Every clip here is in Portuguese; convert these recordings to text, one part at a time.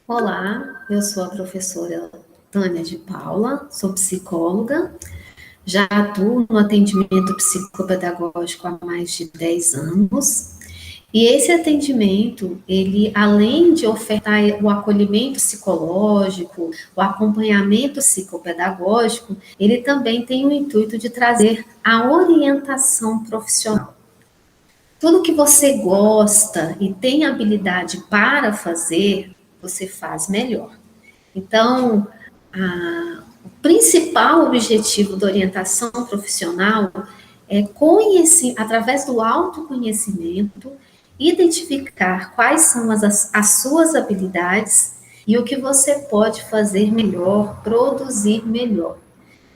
Olá, eu sou a professora Tânia de Paula, sou psicóloga, já atuo no atendimento psicopedagógico há mais de 10 anos. E esse atendimento, ele, além de ofertar o acolhimento psicológico, o acompanhamento psicopedagógico, ele também tem o intuito de trazer a orientação profissional. Tudo que você gosta e tem habilidade para fazer, você faz melhor. Então, o principal objetivo da orientação profissional é conhecer, através do autoconhecimento, identificar quais são as suas habilidades e o que você pode fazer melhor, produzir melhor.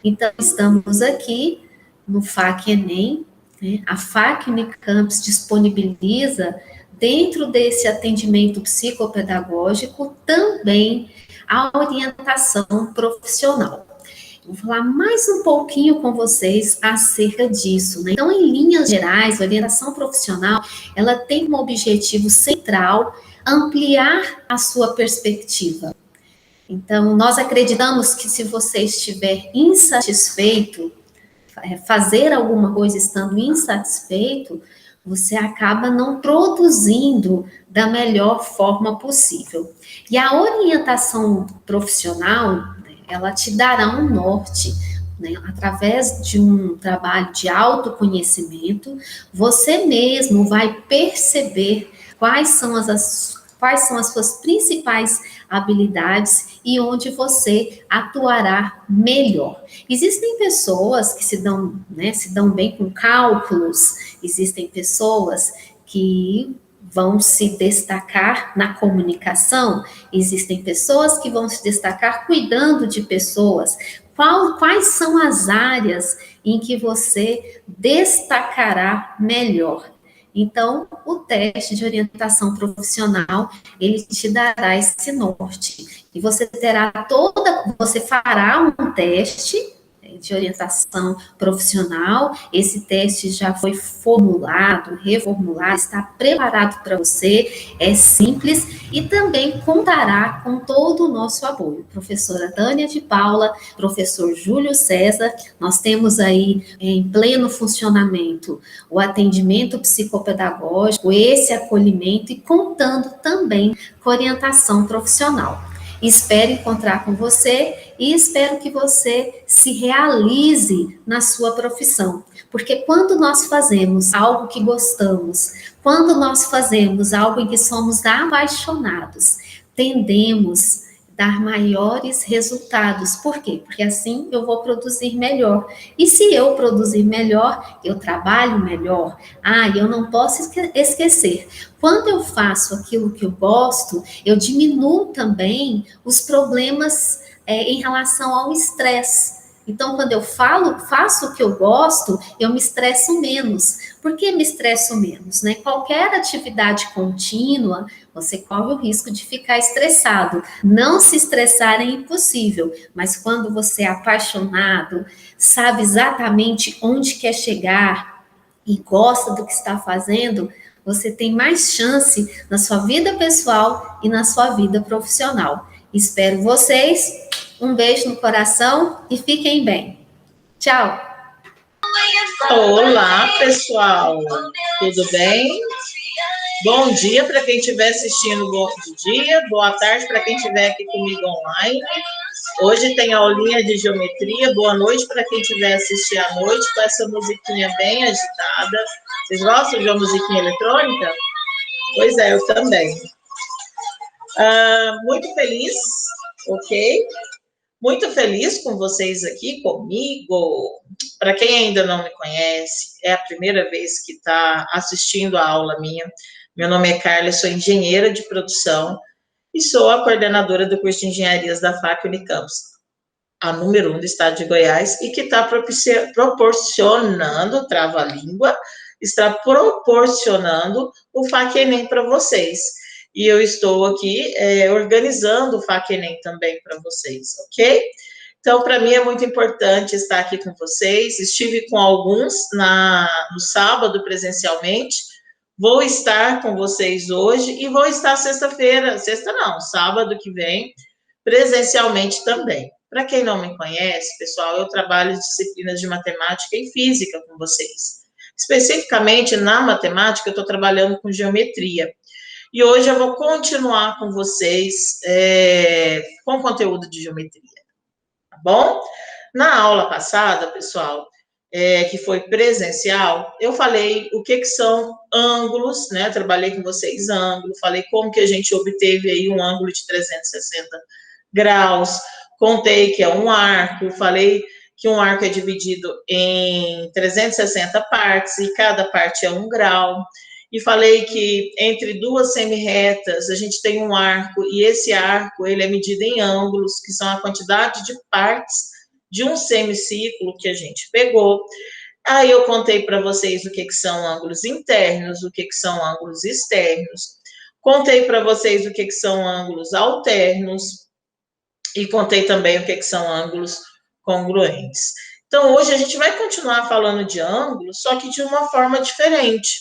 Então, estamos aqui no FAC Enem, né? A FAC Unicampus disponibiliza, dentro desse atendimento psicopedagógico, também a orientação profissional. Vou falar mais um pouquinho com vocês acerca disso, né? Então, em linhas gerais, a orientação profissional, ela tem como objetivo central ampliar a sua perspectiva. Então, nós acreditamos que se você estiver insatisfeito, fazer alguma coisa estando insatisfeito, você acaba não produzindo da melhor forma possível. E a orientação profissional, né, ela te dará um norte, né, através de um trabalho de autoconhecimento, você mesmo vai perceber quais são as suas principais habilidades e onde você atuará melhor. Existem pessoas que se dão bem com cálculos, existem pessoas que vão se destacar na comunicação, existem pessoas que vão se destacar cuidando de pessoas. Quais são as áreas em que você destacará melhor? Então, o teste de orientação profissional, ele te dará esse norte. E você fará um teste de orientação profissional. Esse teste já foi formulado, reformulado, está preparado para você, é simples e também contará com todo o nosso apoio. Professora Tânia de Paula, professor Júlio César, nós temos aí em pleno funcionamento o atendimento psicopedagógico, esse acolhimento e contando também com orientação profissional. Espero encontrar com você e espero que você se realize na sua profissão. Porque quando nós fazemos algo que gostamos, quando nós fazemos algo em que somos apaixonados, tendemos a dar maiores resultados. Por quê? Porque assim eu vou produzir melhor. E se eu produzir melhor, eu trabalho melhor. Eu não posso esquecer. Quando eu faço aquilo que eu gosto, eu diminuo também os problemas em relação ao estresse. Então, quando eu faço o que eu gosto, eu me estresso menos. Por que me estresso menos? Né? Qualquer atividade contínua, você corre o risco de ficar estressado. Não se estressar é impossível, mas quando você é apaixonado, sabe exatamente onde quer chegar e gosta do que está fazendo, você tem mais chance na sua vida pessoal e na sua vida profissional. Espero vocês. Um beijo no coração e fiquem bem. Tchau! Olá, pessoal. Tudo bem? Bom dia para quem estiver assistindo, bom dia. Boa tarde para quem estiver aqui comigo online. Hoje tem aulinha de geometria. Boa noite para quem estiver assistindo à noite com essa musiquinha bem agitada. Vocês gostam de uma musiquinha eletrônica? Pois é, eu também. Muito feliz, ok? Muito feliz com vocês aqui comigo. Para quem ainda não me conhece, é a primeira vez que está assistindo a aula minha. Meu nome é Carla, sou engenheira de produção e sou a coordenadora do curso de engenharias da FAC Unicampus, a número 1 do estado de Goiás, e que está proporcionando, trava-língua, está proporcionando o FAC Enem para vocês. E eu estou aqui organizando o FAC Enem também para vocês, ok? Então, para mim é muito importante estar aqui com vocês. Estive com alguns no sábado presencialmente. Vou estar com vocês hoje e vou estar sexta-feira, sexta não, sábado que vem, presencialmente também. Para quem não me conhece, pessoal, eu trabalho disciplinas de matemática e física com vocês. Especificamente na matemática, eu estou trabalhando com geometria. E hoje eu vou continuar com vocês com conteúdo de geometria, tá bom? Na aula passada, pessoal, que foi presencial, eu falei o que são ângulos, né? Trabalhei com vocês ângulo, falei como que a gente obteve aí um ângulo de 360 graus, contei que é um arco, falei que um arco é dividido em 360 partes e cada parte é 1 grau. E falei que entre duas semi-retas a gente tem um arco e esse arco ele é medido em ângulos, que são a quantidade de partes de um semicírculo que a gente pegou. Aí eu contei para vocês o que são ângulos internos, o que são ângulos externos. Contei para vocês o que são ângulos alternos e contei também o que são ângulos congruentes. Então, hoje a gente vai continuar falando de ângulos, só que de uma forma diferente.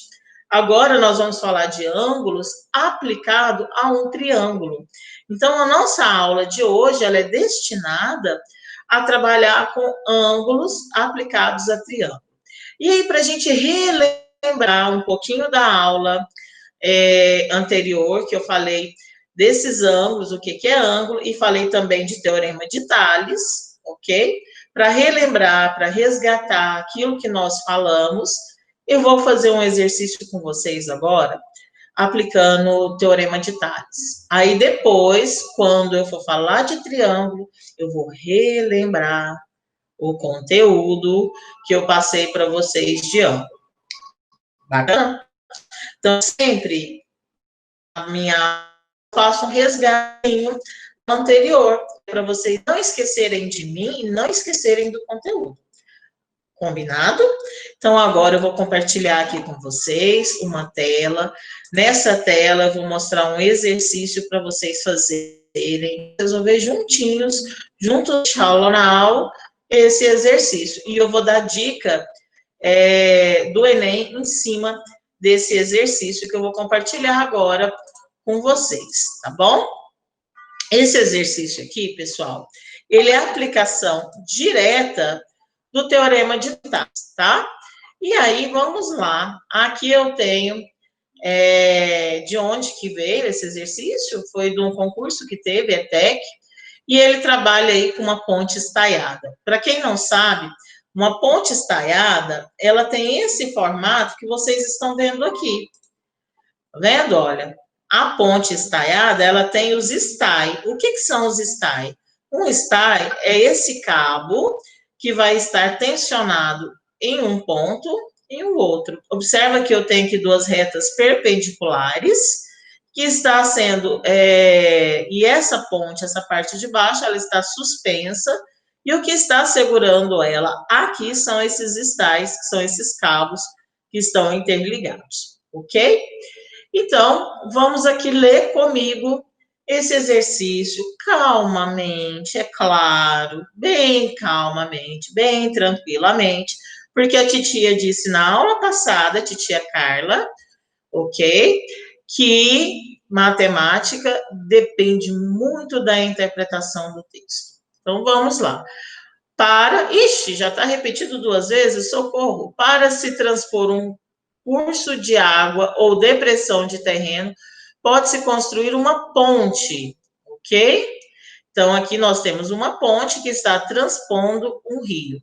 Agora nós vamos falar de ângulos aplicado a um triângulo. Então, a nossa aula de hoje ela é destinada a trabalhar com ângulos aplicados a triângulo. E aí, para a gente relembrar um pouquinho da aula anterior, que eu falei desses ângulos, o que é ângulo, e falei também de teorema de Tales, ok? Para relembrar, para resgatar aquilo que nós falamos, eu vou fazer um exercício com vocês agora, aplicando o teorema de Tales. Aí depois, quando eu for falar de triângulo, eu vou relembrar o conteúdo que eu passei para vocês de ângulo. Bacana? Então, sempre a minha faço um resgatinho anterior, para vocês não esquecerem de mim e não esquecerem do conteúdo. Combinado? Então, agora eu vou compartilhar aqui com vocês uma tela. Nessa tela, eu vou mostrar um exercício para vocês fazerem, resolver juntinhos, juntos aula na aula, esse exercício. E eu vou dar dica do Enem em cima desse exercício que eu vou compartilhar agora com vocês, tá bom? Esse exercício aqui, pessoal, ele é a aplicação direta do teorema de Tales, tá? E aí, vamos lá. Aqui eu tenho de onde que veio esse exercício, foi de um concurso que teve, ETEC, e ele trabalha aí com uma ponte estaiada. Para quem não sabe, uma ponte estaiada, ela tem esse formato que vocês estão vendo aqui. Tá vendo? Olha, a ponte estaiada, ela tem os estai. O que são os estai? Um estai é esse cabo que vai estar tensionado em um ponto e o outro. Observa que eu tenho aqui duas retas perpendiculares, que está sendo, e essa ponte, essa parte de baixo, ela está suspensa, e o que está segurando ela aqui são esses estais, que são esses cabos que estão interligados, ok? Então, vamos aqui ler comigo esse exercício calmamente, é claro, bem calmamente, bem tranquilamente, porque a titia disse na aula passada, a titia Carla, ok? Que matemática depende muito da interpretação do texto. Então, vamos lá. Ixi, já está repetido 2 vezes, socorro. Para se transpor um curso de água ou depressão de terreno, pode-se construir uma ponte, ok? Então, aqui nós temos uma ponte que está transpondo um rio.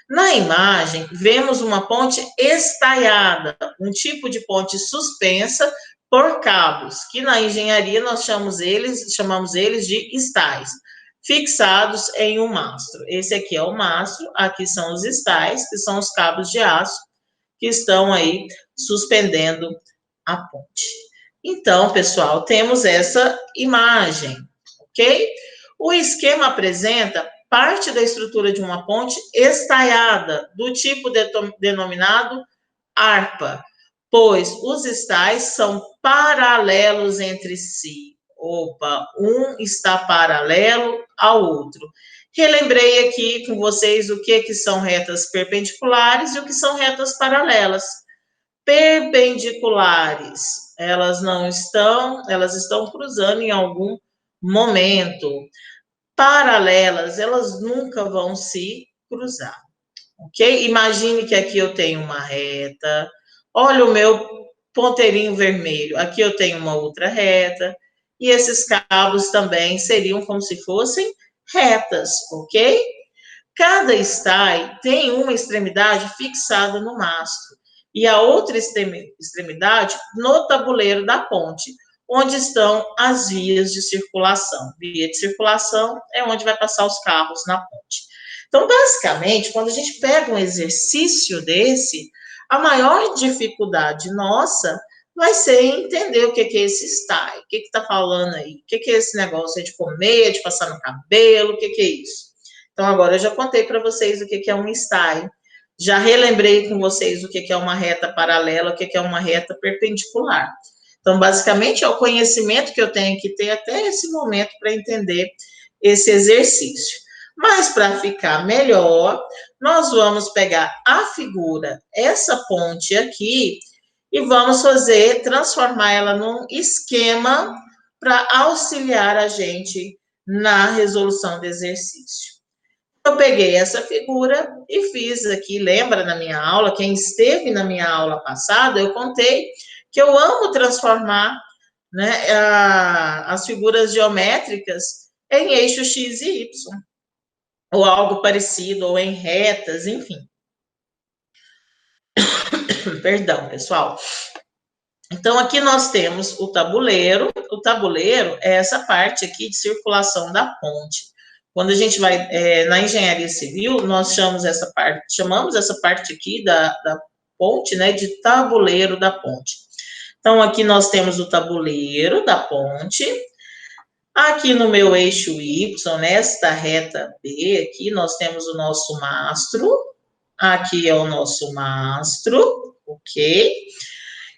Na imagem, vemos uma ponte estaiada, um tipo de ponte suspensa por cabos, que na engenharia nós chamamos eles de estais, fixados em um mastro. Esse aqui é o mastro, aqui são os estais, que são os cabos de aço, que estão aí suspendendo a ponte. Então, pessoal, temos essa imagem, ok? O esquema apresenta parte da estrutura de uma ponte estaiada, do tipo denominado harpa, pois os estais são paralelos entre si. Opa, um está paralelo ao outro. Relembrei aqui com vocês o que são retas perpendiculares e o que são retas paralelas. perpendiculares, elas não estão, elas estão cruzando em algum momento. Paralelas, elas nunca vão se cruzar, ok? Imagine que aqui eu tenho uma reta, olha o meu ponteirinho vermelho, aqui eu tenho uma outra reta, e esses cabos também seriam como se fossem retas, ok? Cada stay tem uma extremidade fixada no mastro e a outra extremidade no tabuleiro da ponte, onde estão as vias de circulação. Via de circulação é onde vai passar os carros na ponte. Então, basicamente, quando a gente pega um exercício desse, a maior dificuldade nossa vai ser entender o que é esse stay, o que está falando aí, o que é esse negócio de comer, de passar no cabelo, o que é isso. Então, agora eu já contei para vocês o que é um stay, já relembrei com vocês o que é uma reta paralela, o que é uma reta perpendicular. Então, basicamente, é o conhecimento que eu tenho que ter até esse momento para entender esse exercício. Mas, para ficar melhor, nós vamos pegar a figura, essa ponte aqui, e vamos transformar ela num esquema para auxiliar a gente na resolução do exercício. Eu peguei essa figura e fiz aqui, lembra na minha aula, quem esteve na minha aula passada, eu contei que eu amo transformar, né, as figuras geométricas em eixo X e Y, ou algo parecido, ou em retas, enfim. Perdão, pessoal. Então, aqui nós temos o tabuleiro é essa parte aqui de circulação da ponte. Quando a gente vai na engenharia civil, nós chamamos essa parte aqui da ponte, né, de tabuleiro da ponte. Então, aqui nós temos o tabuleiro da ponte. Aqui no meu eixo Y, nesta reta B, aqui nós temos o nosso mastro. Aqui é o nosso mastro, ok?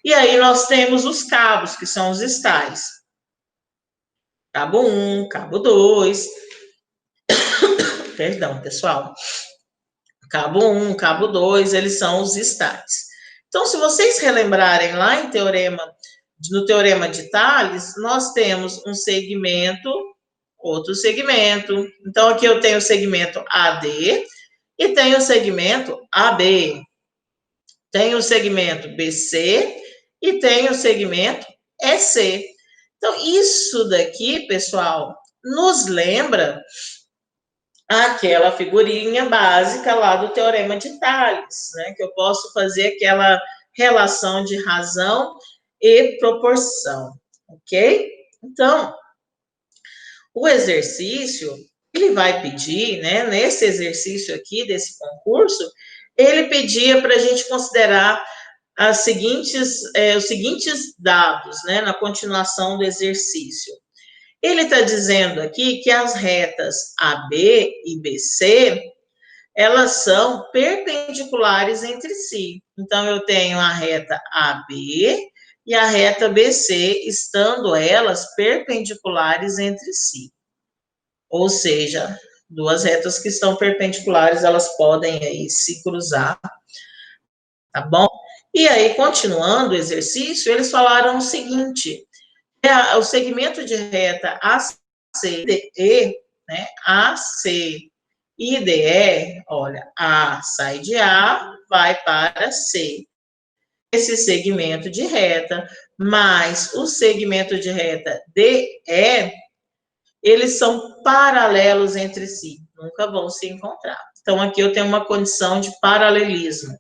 E aí nós temos os cabos, que são os stays. Cabo 1, cabo 2. Perdão, pessoal. Cabo 1, cabo 2, eles são os stays. Então, se vocês relembrarem lá no teorema de Thales, nós temos um segmento, outro segmento. Então, aqui eu tenho o segmento AD e tenho o segmento AB. Tenho o segmento BC e tenho o segmento EC. Então, isso daqui, pessoal, nos lembra aquela figurinha básica lá do Teorema de Thales, né? Que eu posso fazer aquela relação de razão e proporção, ok? Então, o exercício, ele vai pedir, né? Nesse exercício aqui, desse concurso, ele pedia para a gente considerar os seguintes dados, né? Na continuação do exercício. Ele está dizendo aqui que as retas AB e BC, elas são perpendiculares entre si. Então, eu tenho a reta AB e a reta BC, estando elas perpendiculares entre si. Ou seja, duas retas que estão perpendiculares, elas podem aí se cruzar, tá bom? E aí, continuando o exercício, eles falaram o seguinte: o segmento de reta ACDE, né? AC e DE, olha, A sai de A, vai para C. Esse segmento de reta, mais o segmento de reta DE, eles são paralelos entre si, nunca vão se encontrar. Então, aqui eu tenho uma condição de paralelismo,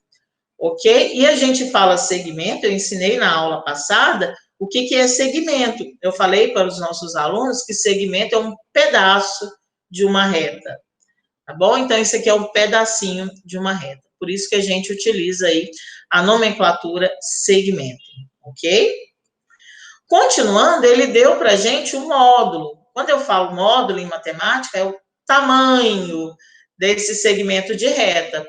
ok? E a gente fala segmento, eu ensinei na aula passada o que é segmento. Eu falei para os nossos alunos que segmento é um pedaço de uma reta, tá bom? Então, isso aqui é um pedacinho de uma reta. Por isso que a gente utiliza aí a nomenclatura segmento, ok? Continuando, ele deu para a gente um módulo. Quando eu falo módulo em matemática, é o tamanho desse segmento de reta.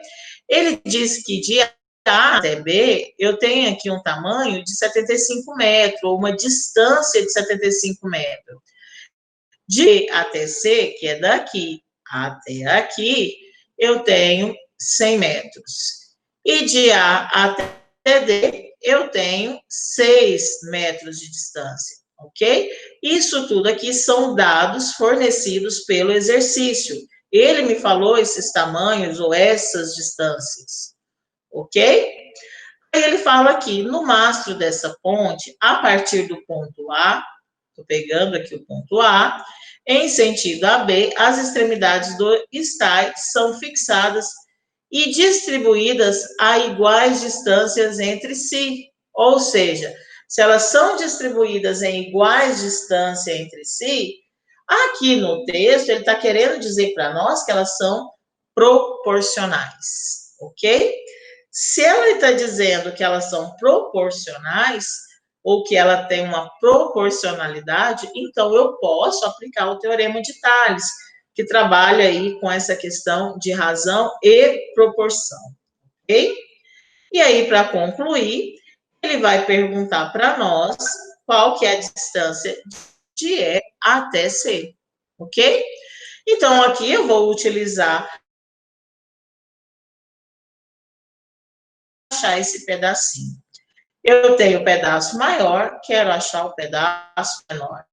Ele diz que de A até B, eu tenho aqui um tamanho de 75 metros, ou uma distância de 75 metros. De B até C, que é daqui até aqui, eu tenho 100 metros. E de A até CD, eu tenho 6 metros de distância, ok? Isso tudo aqui são dados fornecidos pelo exercício. Ele me falou esses tamanhos ou essas distâncias, ok? Aí ele fala aqui, no mastro dessa ponte, a partir do ponto A, estou pegando aqui o ponto A, em sentido AB, as extremidades do estai são fixadas e distribuídas a iguais distâncias entre si. Ou seja, se elas são distribuídas em iguais distâncias entre si, aqui no texto ele está querendo dizer para nós que elas são proporcionais, ok? Se ela está dizendo que elas são proporcionais, ou que ela tem uma proporcionalidade, então eu posso aplicar o teorema de Tales, que trabalha aí com essa questão de razão e proporção, ok? E aí, para concluir, ele vai perguntar para nós qual que é a distância de E até C, ok? Então, aqui eu vou utilizar achar esse pedacinho. Eu tenho o pedaço maior, quero achar o pedaço menor.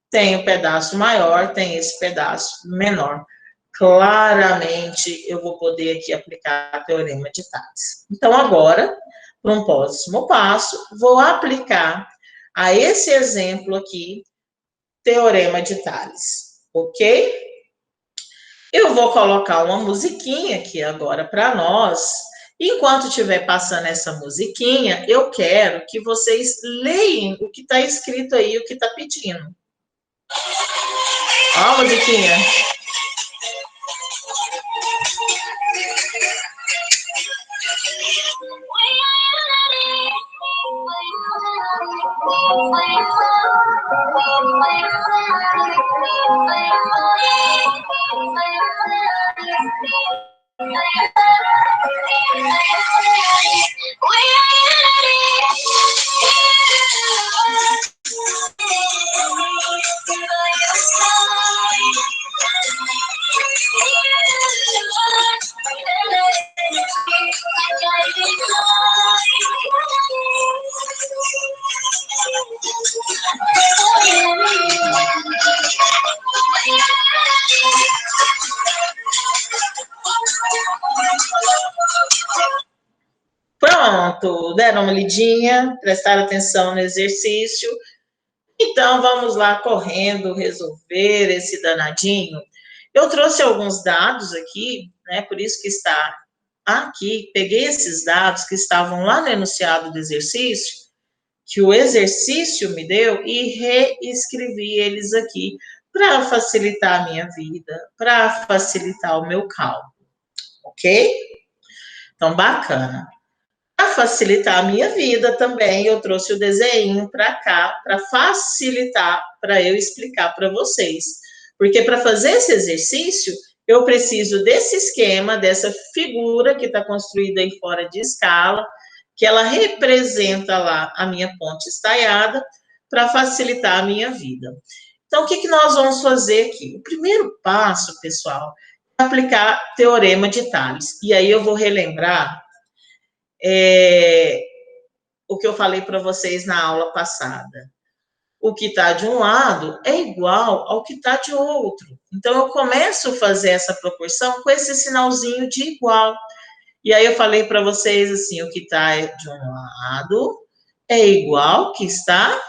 Tem o pedaço maior, tem esse pedaço menor. Claramente, eu vou poder aqui aplicar o teorema de Tales. Então, agora, para um próximo passo, vou aplicar a esse exemplo aqui, teorema de Tales, ok? Eu vou colocar uma musiquinha aqui agora para nós. Enquanto estiver passando essa musiquinha, eu quero que vocês leiam o que está escrito aí, o que está pedindo. Ó a musiquinha. Pronto, deram uma lidinha, prestaram atenção no exercício. Então, vamos lá correndo resolver esse danadinho. Eu trouxe alguns dados aqui, né? Por isso que está aqui. Peguei esses dados que estavam lá no enunciado do exercício, que o exercício me deu, e reescrevi eles aqui para facilitar a minha vida, para facilitar o meu cálculo, ok? Então, bacana. Para facilitar a minha vida também, eu trouxe o desenho para cá, para facilitar, para eu explicar para vocês. Porque para fazer esse exercício, eu preciso desse esquema, dessa figura que está construída aí fora de escala, que ela representa lá a minha ponte estaiada, para facilitar a minha vida. Então, o que nós vamos fazer aqui? O primeiro passo, pessoal, é aplicar teorema de Tales. E aí eu vou relembrar o que eu falei para vocês na aula passada. O que está de um lado é igual ao que está de outro. Então, eu começo a fazer essa proporção com esse sinalzinho de igual. E aí eu falei para vocês assim, o que está de um lado é igual ao que está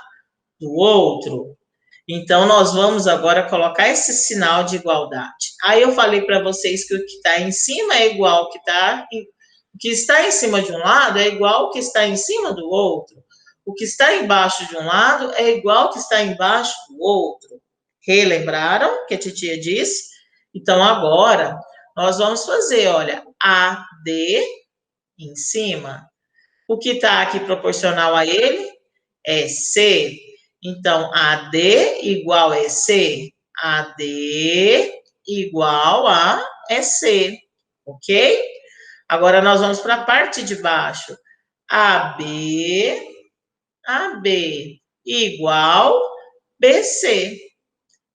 do outro. Então, nós vamos agora colocar esse sinal de igualdade. Aí eu falei para vocês que o que está em cima é igual ao que está o que está em cima de um lado é igual ao que está em cima do outro. O que está embaixo de um lado é igual ao que está embaixo do outro. Relembraram que a titia disse? Então, agora, nós vamos fazer, olha, AD em cima. O que está aqui proporcional a ele é C. Então, AD igual a EC. AD igual a EC. Ok? Agora, nós vamos para a parte de baixo. AB igual BC.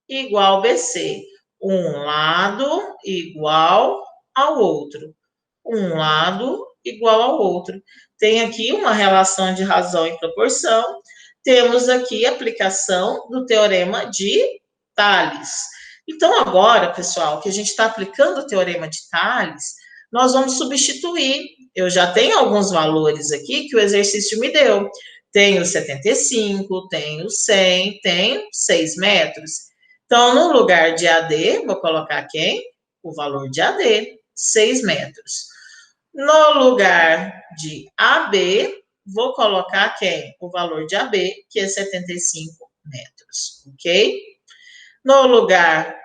Igual BC. Um lado igual ao outro. Um lado igual ao outro. tem aqui uma relação de razão e proporção, temos aqui a aplicação do teorema de Tales. Então, agora, pessoal, que a gente está aplicando o teorema de Tales, nós vamos substituir. Eu já tenho alguns valores aqui que o exercício me deu. Tenho 75, tenho 100, tenho 6 metros. Então, no lugar de AD, vou colocar quem? O valor de AD, 6 metros. No lugar de AB, vou colocar quem? O valor de AB, que é 75 metros, ok? No lugar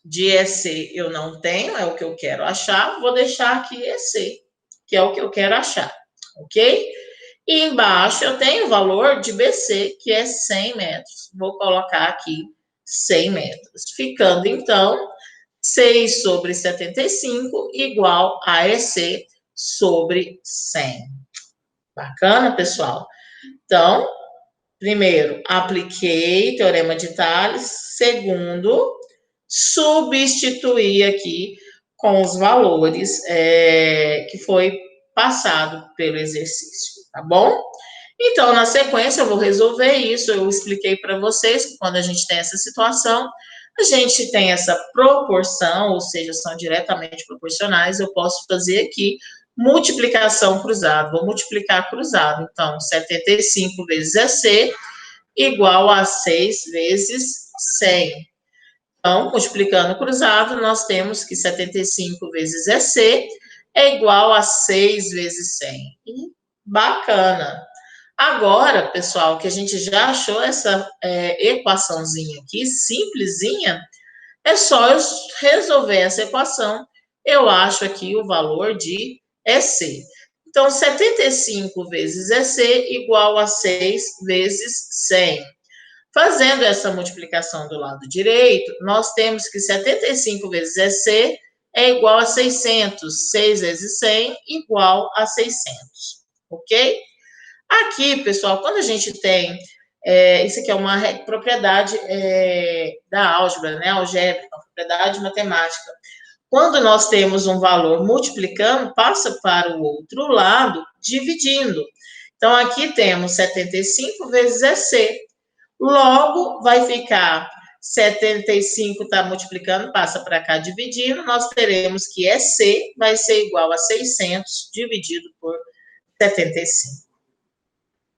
de EC eu não tenho, é o que eu quero achar, vou deixar aqui EC, que é o que eu quero achar, ok? E embaixo eu tenho o valor de BC, que é 100 metros. Vou colocar aqui 100 metros, ficando então 6 sobre 75 igual a EC sobre 100. Bacana, pessoal? Então, primeiro, apliquei teorema de Tales. Segundo, substituí aqui com os valores que foi passado pelo exercício, tá bom? Então, na sequência, eu vou resolver isso. Eu expliquei para vocês que quando a gente tem essa situação, a gente tem essa proporção, ou seja, são diretamente proporcionais. Eu posso fazer aqui multiplicação cruzada. Vou multiplicar cruzado. Então, 75 vezes EC igual a 6 vezes 100. Então, multiplicando cruzado, nós temos que 75 vezes EC é igual a 6 vezes 100. E bacana! Agora, pessoal, que a gente já achou essa equaçãozinha aqui, simplesinha, é só eu resolver essa equação. Eu acho aqui o valor de EC. Então, 75 vezes EC igual a 6 vezes 100. Fazendo essa multiplicação do lado direito, nós temos que 75 vezes EC é igual a 600. 6 vezes 100 igual a 600. Ok? Aqui, pessoal, quando a gente tem, isso aqui é uma propriedade da álgebra, né? Algébrica, uma propriedade matemática. Quando nós temos um valor multiplicando, passa para o outro lado, dividindo. Então, aqui temos 75 vezes EC. Logo, vai ficar 75 está multiplicando, passa para cá dividindo, nós teremos que EC vai ser igual a 600 dividido por 75.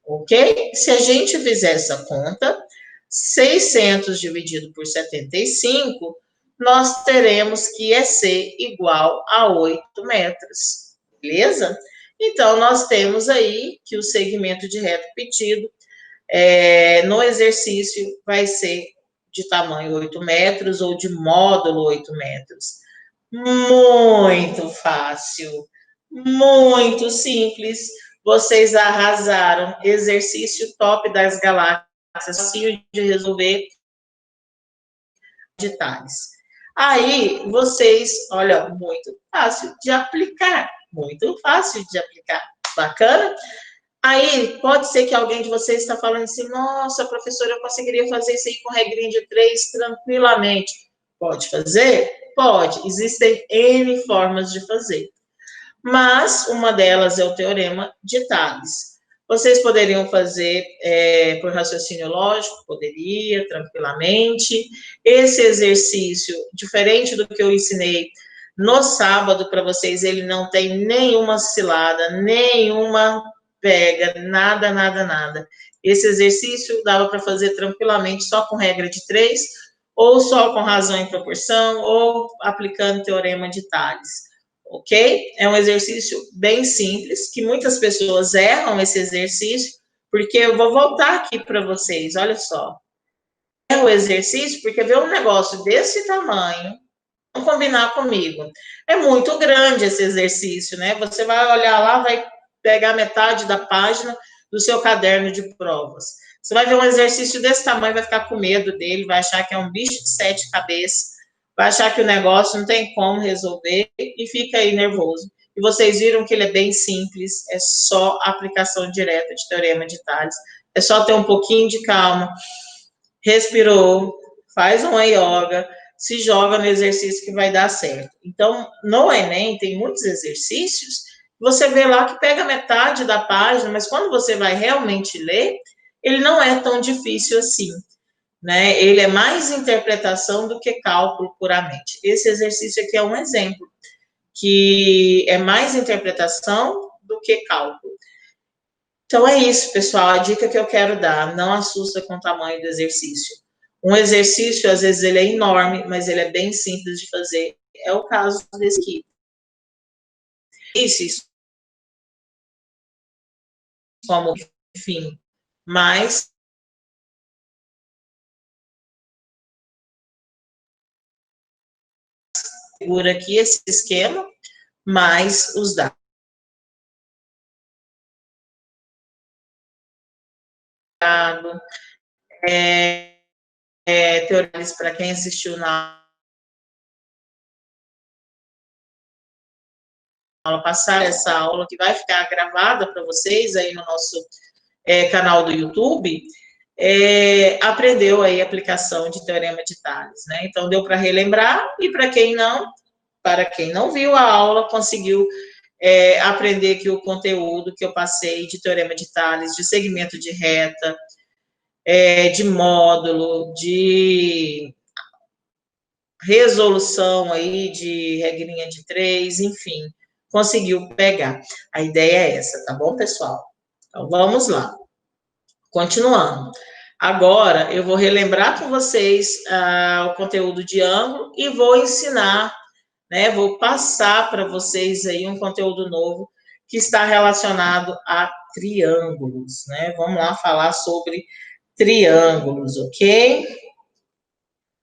Ok? Se a gente fizer essa conta, 600 dividido por 75, nós teremos que EC igual a 8 metros. Beleza? Então, nós temos aí que o segmento de reto pedido no exercício vai ser de tamanho 8 metros ou de módulo 8 metros. Muito fácil, muito simples. Vocês arrasaram. Exercício top das galáxias, fácil de resolver detalhes. Aí, vocês, olha, muito fácil de aplicar, muito fácil de aplicar. Bacana? Aí, pode ser que alguém de vocês está falando assim, nossa, professora, eu conseguiria fazer isso aí com regrinha de 3 tranquilamente. Pode fazer? Pode. Existem N formas de fazer. Mas uma delas é o teorema de Tales. Vocês poderiam fazer por raciocínio lógico? Poderia, tranquilamente. Esse exercício, diferente do que eu ensinei no sábado para vocês, ele não tem nenhuma cilada, nenhuma pega, nada, nada, nada. Esse exercício dava para fazer tranquilamente só com regra de 3, ou só com razão em proporção, ou aplicando teorema de Tales. Ok? É um exercício bem simples, que muitas pessoas erram esse exercício, porque eu vou voltar aqui para vocês, olha só. É o exercício, porque ver um negócio desse tamanho, não combinar comigo. É muito grande esse exercício, né? Você vai olhar lá, vai pegar metade da página do seu caderno de provas. Você vai ver um exercício desse tamanho, vai ficar com medo dele, vai achar que é um bicho de 7 cabeças, vai achar que o negócio não tem como resolver e fica aí nervoso. E vocês viram que ele é bem simples, é só aplicação direta de teorema de Tales. É só ter um pouquinho de calma, respirou, faz uma yoga, se joga no exercício que vai dar certo. Então, no Enem tem muitos exercícios você vê lá que pega metade da página, mas quando você vai realmente ler, ele não é tão difícil assim, né? Ele é mais interpretação do que cálculo puramente. Esse exercício aqui é um exemplo, que é mais interpretação do que cálculo. Então é isso, pessoal, a dica que eu quero dar, não assusta com o tamanho do exercício. Um exercício, às vezes, ele é enorme, mas ele é bem simples de fazer. É o caso desse aqui. Isso, como, enfim, mas segura aqui esse esquema, mais os dados. Teorias para quem assistiu na aula passada, essa aula que vai ficar gravada para vocês aí no nosso canal do YouTube, aprendeu aí a aplicação de Teorema de Tales, né? Então, deu para relembrar, e para quem não viu a aula, conseguiu aprender aqui o conteúdo que eu passei de Teorema de Tales, de segmento de reta, de módulo, de resolução aí de regrinha de 3, enfim, conseguiu pegar. A ideia é essa, tá bom, pessoal? Então, vamos lá. Continuando. Agora, eu vou relembrar com vocês o conteúdo de ângulo e vou ensinar, né, vou passar para vocês aí um conteúdo novo que está relacionado a triângulos, né? Vamos lá falar sobre triângulos, ok?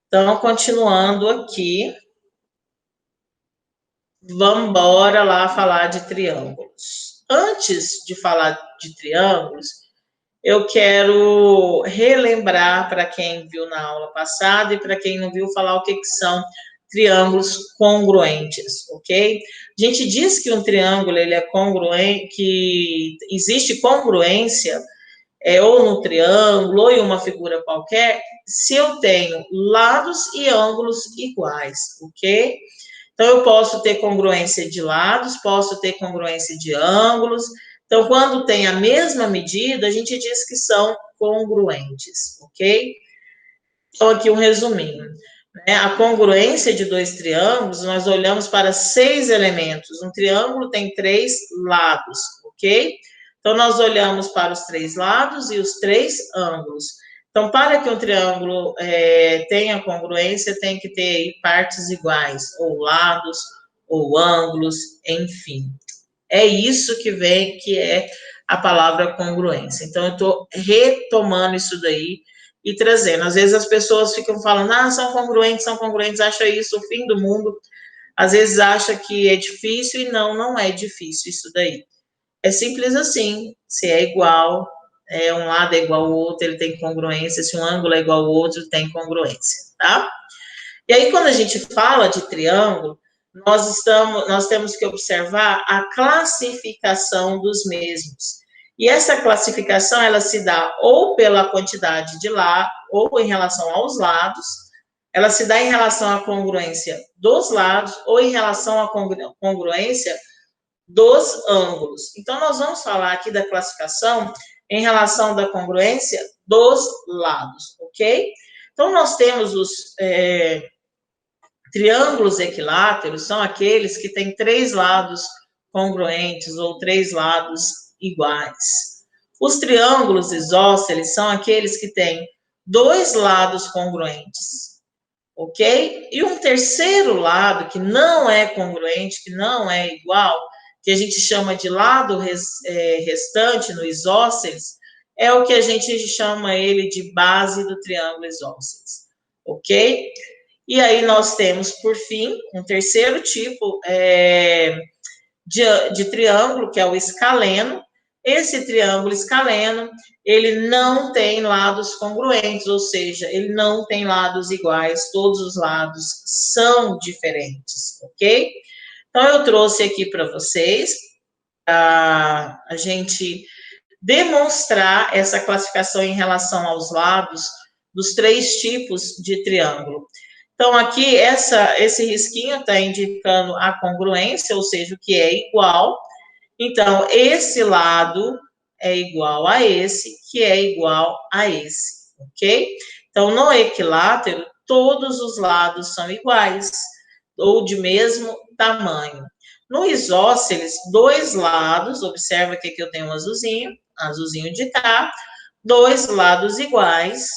Então, continuando aqui, vamos embora lá falar de triângulos. Antes de falar de triângulos, eu quero relembrar para quem viu na aula passada e para quem não viu, falar o que são triângulos congruentes, ok? A gente diz que um triângulo ele é congruente, que existe congruência ou no triângulo ou em uma figura qualquer, se eu tenho lados e ângulos iguais, ok? Então, eu posso ter congruência de lados, posso ter congruência de ângulos. Então, quando tem a mesma medida, a gente diz que são congruentes, ok? Então, aqui um resuminho. Né? A congruência de dois triângulos, nós olhamos para 6 elementos. Um triângulo tem 3 lados, ok? Então, nós olhamos para os 3 lados e os 3 ângulos. Então, para que um triângulo tenha congruência, tem que ter aí partes iguais, ou lados, ou ângulos, enfim. É isso que vem, que é a palavra congruência. Então, eu estou retomando isso daí e trazendo. Às vezes as pessoas ficam falando, são congruentes, acha isso o fim do mundo. Às vezes acha que é difícil e não é difícil isso daí. É simples assim, se é igual, um lado é igual ao outro, ele tem congruência, se um ângulo é igual ao outro, tem congruência, tá? E aí, quando a gente fala de triângulo, nós temos que observar a classificação dos mesmos. E essa classificação, ela se dá ou pela quantidade de lá, ou em relação aos lados, ela se dá em relação à congruência dos lados, ou em relação à congruência dos ângulos. Então, nós vamos falar aqui da classificação em relação da congruência dos lados, ok? Então, nós temos os triângulos equiláteros, são aqueles que têm 3 lados congruentes ou 3 lados iguais. Os triângulos isósceles são aqueles que têm 2 lados congruentes, ok? E um terceiro lado que não é congruente, que não é igual, que a gente chama de lado restante no isósceles, é o que a gente chama ele de base do triângulo isósceles, ok? E aí nós temos, por fim, um terceiro tipo de triângulo, que é o escaleno. Esse triângulo escaleno, ele não tem lados congruentes, ou seja, ele não tem lados iguais, todos os lados são diferentes, ok? Então, eu trouxe aqui para vocês, a gente demonstrar essa classificação em relação aos lados dos 3 tipos de triângulo. Então, aqui, esse risquinho está indicando a congruência, ou seja, o que é igual, Então, esse lado é igual a esse, que é igual a esse, ok? Então, no equilátero, todos os lados são iguais, ou de mesmo tamanho. No isósceles, dois lados, observa que aqui eu tenho um azulzinho de cá, dois lados iguais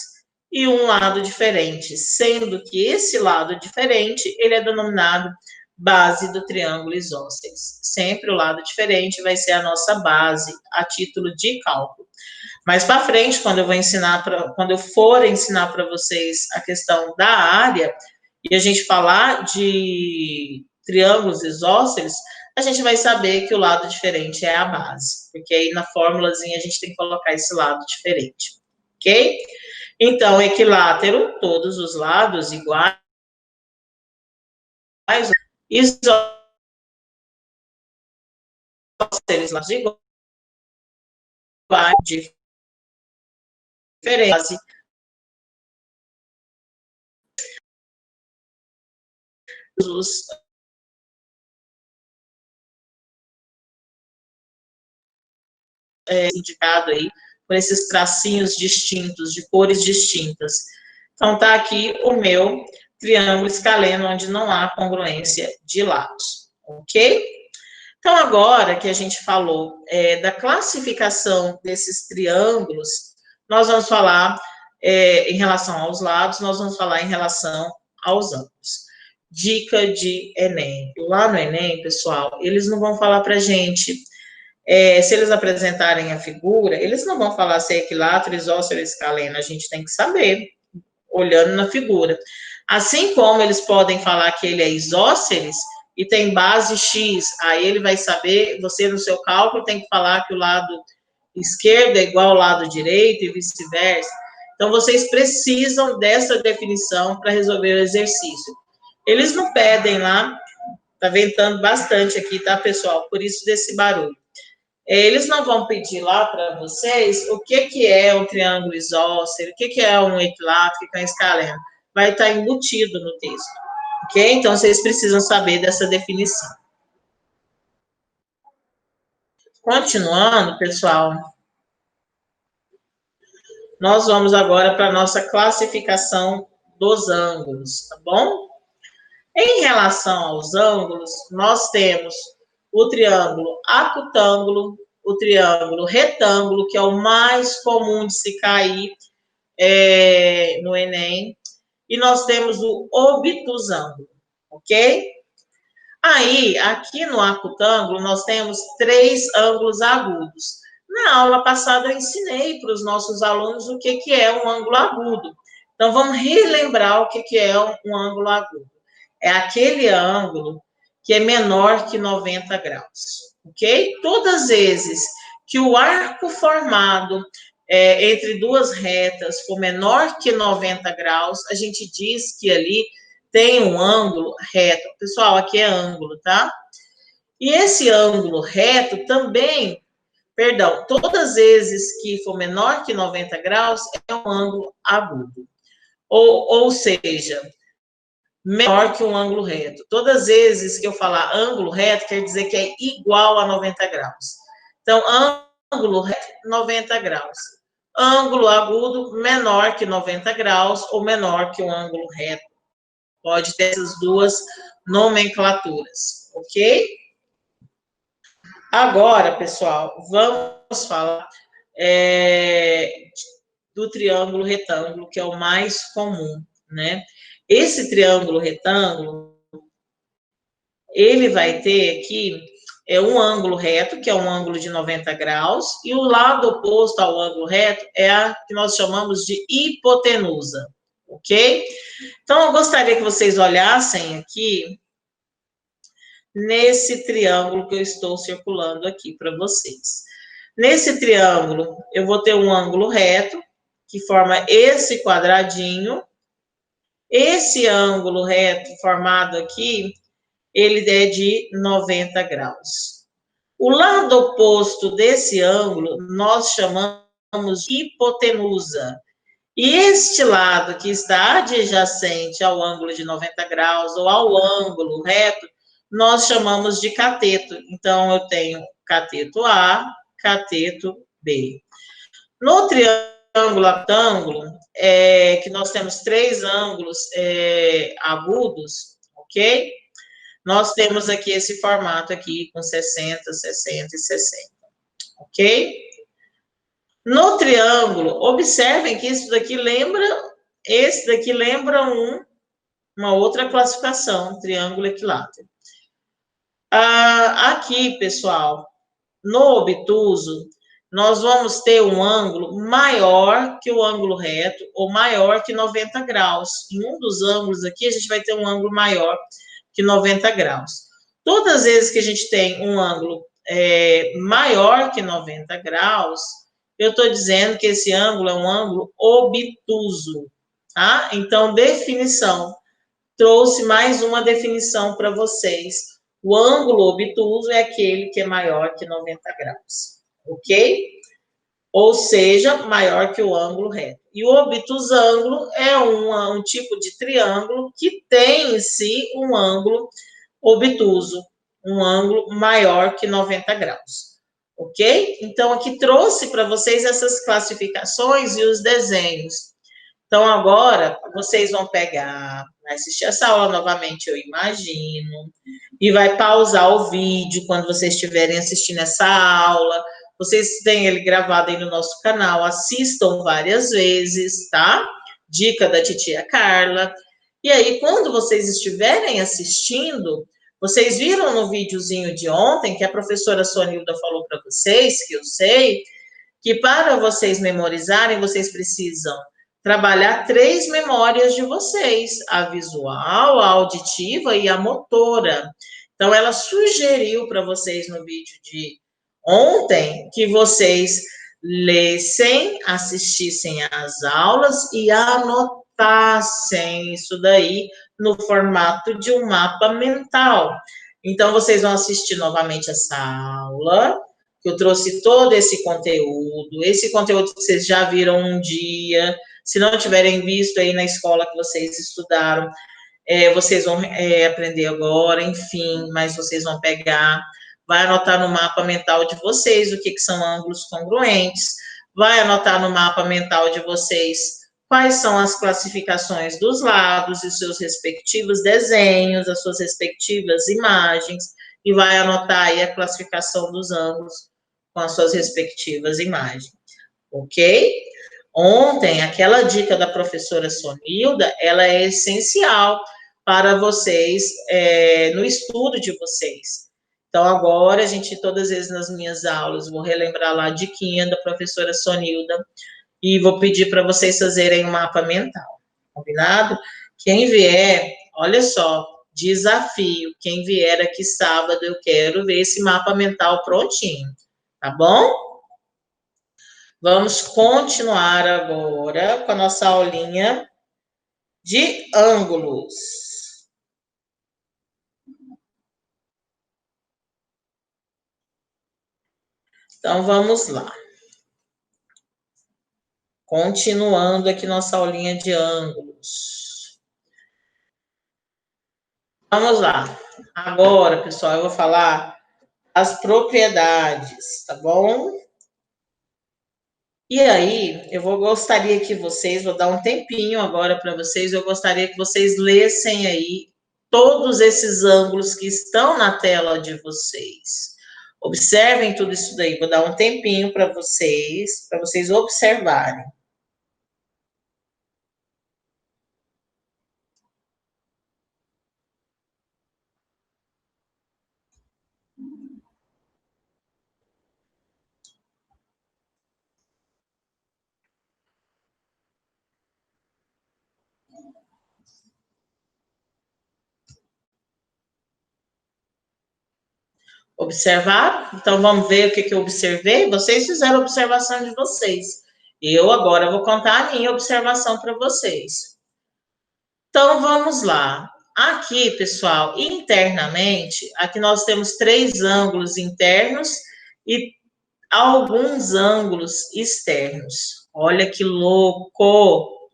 e um lado diferente, sendo que esse lado diferente, ele é denominado base do triângulo isósceles. Sempre o lado diferente vai ser a nossa base a título de cálculo. Mais para frente, quando eu for ensinar para vocês a questão da área e a gente falar de triângulos isósceles, a gente vai saber que o lado diferente é a base, porque aí na formulazinha a gente tem que colocar esse lado diferente, ok? Então, equilátero, todos os lados iguais, isósceles, lados iguais, diferente, os indicado aí por esses tracinhos distintos, de cores distintas. Então, tá aqui o meu triângulo escaleno, onde não há congruência de lados, ok? Então, agora que a gente falou da classificação desses triângulos, nós vamos falar em relação aos lados, nós vamos falar em relação aos ângulos. Dica de Enem. Lá no Enem, pessoal, eles não vão falar para a gente, se eles apresentarem a figura, eles não vão falar se é equilátero, isósceles, escaleno, a gente tem que saber, olhando na figura. Assim como eles podem falar que ele é isósceles e tem base X, aí ele vai saber, você no seu cálculo tem que falar que o lado esquerdo é igual ao lado direito e vice-versa. Então, vocês precisam dessa definição para resolver o exercício. Eles não pedem lá, tá ventando bastante aqui, tá, pessoal? Por isso desse barulho. Eles não vão pedir lá para vocês o que é um triângulo isósceles, o que é um equilátero, o que é um escaleno. Vai estar embutido no texto, ok? Então, vocês precisam saber dessa definição. Continuando, pessoal, nós vamos agora para a nossa classificação dos ângulos, tá bom? Em relação aos ângulos, nós temos o triângulo acutângulo, o triângulo retângulo, que é o mais comum de se cair no Enem, e nós temos o obtusângulo, ok? Aí, aqui no acutângulo, nós temos 3 ângulos agudos. Na aula passada, eu ensinei para os nossos alunos o que é um ângulo agudo. Então, vamos relembrar o que é um ângulo agudo. É aquele ângulo que é menor que 90 graus, ok? Todas as vezes que o arco formado entre duas retas for menor que 90 graus, a gente diz que ali tem um ângulo reto. Pessoal, aqui é ângulo, tá? E esse ângulo reto também, perdão, todas as vezes que for menor que 90 graus, é um ângulo agudo. Ou seja, menor que um ângulo reto. Todas as vezes que eu falar ângulo reto, quer dizer que é igual a 90 graus. Então, ângulo reto, 90 graus. Ângulo agudo, menor que 90 graus ou menor que um ângulo reto. Pode ter essas duas nomenclaturas, ok? Agora, pessoal, vamos falar do triângulo retângulo, que é o mais comum, né? Esse triângulo retângulo, ele vai ter aqui um ângulo reto, que é um ângulo de 90 graus, e o lado oposto ao ângulo reto é a que nós chamamos de hipotenusa, ok? Então, eu gostaria que vocês olhassem aqui nesse triângulo que eu estou circulando aqui para vocês. Nesse triângulo, eu vou ter um ângulo reto, que forma esse quadradinho. Esse ângulo reto formado aqui, ele é de 90 graus. O lado oposto desse ângulo, nós chamamos de hipotenusa. E este lado que está adjacente ao ângulo de 90 graus ou ao ângulo reto, nós chamamos de cateto. Então, eu tenho cateto A, cateto B. No triângulo retângulo, que nós temos 3 ângulos agudos, ok? Nós temos aqui esse formato aqui com 60, 60 e 60, ok? No triângulo, observem que esse daqui lembra uma outra classificação, triângulo equilátero. Aqui, pessoal, no obtuso, nós vamos ter um ângulo maior que o ângulo reto ou maior que 90 graus. Em um dos ângulos aqui, a gente vai ter um ângulo maior que 90 graus. Todas as vezes que a gente tem um ângulo maior que 90 graus, eu estou dizendo que esse ângulo é um ângulo obtuso, tá? Então, definição. Trouxe mais uma definição para vocês. O ângulo obtuso é aquele que é maior que 90 graus, ok? Ou seja, maior que o ângulo reto. E o obtusângulo é um tipo de triângulo que tem em si um ângulo obtuso, um ângulo maior que 90 graus, ok? Então, aqui trouxe para vocês essas classificações e os desenhos. Então, agora, vocês vão pegar, vai assistir essa aula novamente, eu imagino, e vai pausar o vídeo quando vocês estiverem assistindo essa aula. Vocês têm ele gravado aí no nosso canal, assistam várias vezes, tá? Dica da titia Carla. E aí, quando vocês estiverem assistindo, vocês viram no videozinho de ontem que a professora Sonilda falou para vocês, que eu sei, que para vocês memorizarem, vocês precisam trabalhar 3 memórias de vocês, a visual, a auditiva e a motora. Então, ela sugeriu para vocês no vídeo de ontem que vocês lessem, assistissem às aulas e anotassem isso daí no formato de um mapa mental. Então, vocês vão assistir novamente essa aula, que eu trouxe todo esse conteúdo que vocês já viram um dia. Se não tiverem visto aí na escola que vocês estudaram, vocês vão aprender agora, enfim, mas vocês vão pegar, vai anotar no mapa mental de vocês o que são ângulos congruentes, vai anotar no mapa mental de vocês quais são as classificações dos lados e seus respectivos desenhos, as suas respectivas imagens, e vai anotar aí a classificação dos ângulos com as suas respectivas imagens, ok? Ontem, aquela dica da professora Sonilda, ela é essencial para vocês, no estudo de vocês. Então, agora, todas as vezes nas minhas aulas, vou relembrar lá a diquinha da professora Sonilda e vou pedir para vocês fazerem um mapa mental, combinado? Quem vier, olha só, desafio, quem vier aqui sábado, eu quero ver esse mapa mental prontinho, tá bom? Vamos continuar agora com a nossa aulinha de ângulos. Então, vamos lá. Continuando aqui nossa aulinha de ângulos. Vamos lá. Agora, pessoal, eu vou falar as propriedades, tá bom? E aí, gostaria que vocês, vou dar um tempinho agora para vocês, eu gostaria que vocês lessem aí todos esses ângulos que estão na tela de vocês. Observem tudo isso daí, vou dar um tempinho para vocês observarem. Observar? Então, vamos ver o que eu observei? Vocês fizeram a observação de vocês. Eu agora vou contar a minha observação para vocês. Então, vamos lá. Aqui, pessoal, internamente, aqui nós temos 3 ângulos internos e alguns ângulos externos. Olha que louco!